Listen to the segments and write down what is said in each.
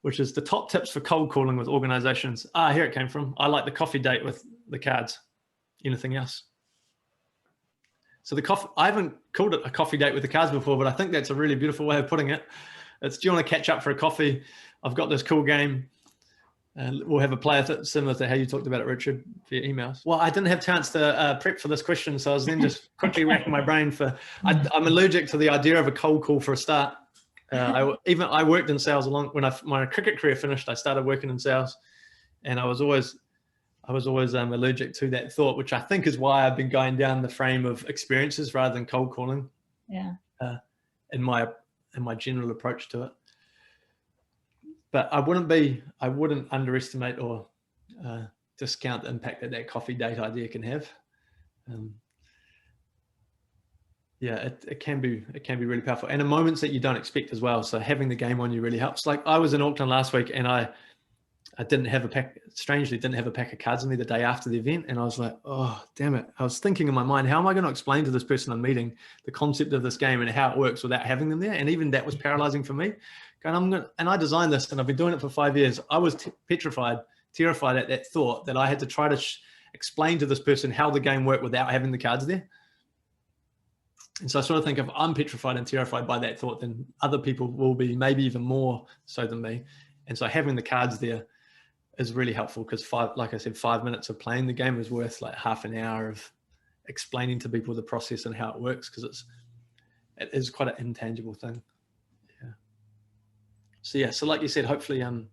which is the top tips for cold calling with organizations. Here it came from. I like the coffee date with the cards. Anything else? So I haven't called it a coffee date with the cards before, but I think that's a really beautiful way of putting it. It's, do you want to catch up for a coffee? I've got this cool game. And we'll have a play with it, similar to how you talked about it, Richard, via emails. Well, I didn't have a chance to prep for this question, so I was then just quickly racking my brain for, I'm allergic to the idea of a cold call for a start. I worked in sales when my cricket career finished. I started working in sales, and I was always allergic to that thought, which I think is why I've been going down the frame of experiences rather than cold calling. Yeah. In my general approach to it. But I wouldn't underestimate or discount the impact that coffee date idea can have. It can be really powerful, and in moments that you don't expect as well. So having the game on you really helps. Like I was in Auckland last week, and I didn't have a pack of cards with me the day after the event, and I was like, oh damn it! I was thinking in my mind, how am I going to explain to this person I'm meeting the concept of this game and how it works without having them there? And even that was paralyzing for me. And I designed this, and I've been doing it for 5 years. I was terrified at that thought that I had to try to explain to this person how the game worked without having the cards there. And so I sort of think if I'm petrified and terrified by that thought, then other people will be, maybe even more so than me. And so having the cards there is really helpful, because like I said, 5 minutes of playing the game is worth like half an hour of explaining to people the process and how it works, because it is quite an intangible thing. So like you said, hopefully some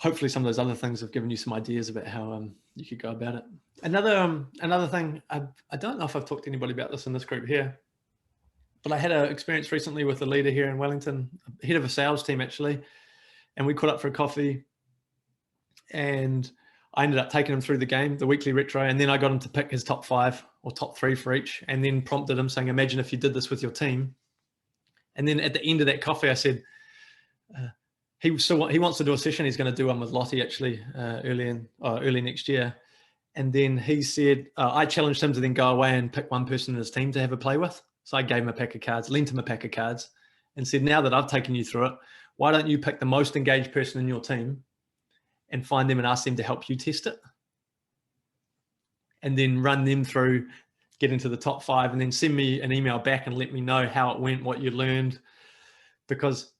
of those other things have given you some ideas about how you could go about it. Another thing, I don't know if I've talked to anybody about this in this group here, but I had an experience recently with a leader here in Wellington, head of a sales team actually, and we caught up for a coffee, and I ended up taking him through the game, the weekly retro, and then I got him to pick his top 5 or top 3 for each, and then prompted him saying, imagine if you did this with your team. And then at the end of that coffee, I said, he wants to do a session. He's going to do one with Lottie actually early next year. And then he said, I challenged him to then go away and pick one person in his team to have a play with. So I gave him a pack of cards, lent him a pack of cards, and said, now that I've taken you through it, why don't you pick the most engaged person in your team and find them and ask them to help you test it? And then run them through, get into the top 5, and then send me an email back and let me know how it went, what you learned. Because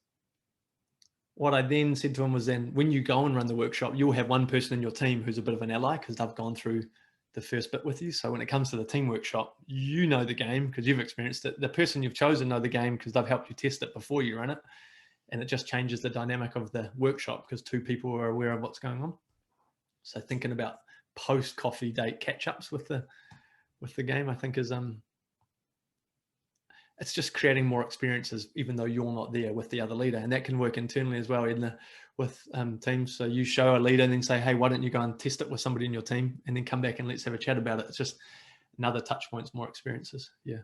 what I then said to him was, then when you go and run the workshop, you'll have one person in your team who's a bit of an ally because they've gone through the first bit with you. So when it comes to the team workshop, you know the game because you've experienced it. The person you've chosen know the game because they've helped you test it before you run it. And it just changes the dynamic of the workshop because 2 people are aware of what's going on. So thinking about post-coffee date catch-ups with the game, I think is it's just creating more experiences even though you're not there with the other leader, and that can work internally as well with teams. So you show a leader and then say, hey, why don't you go and test it with somebody in your team, and then come back and let's have a chat about it. It's just another touch points, more experiences. Yeah.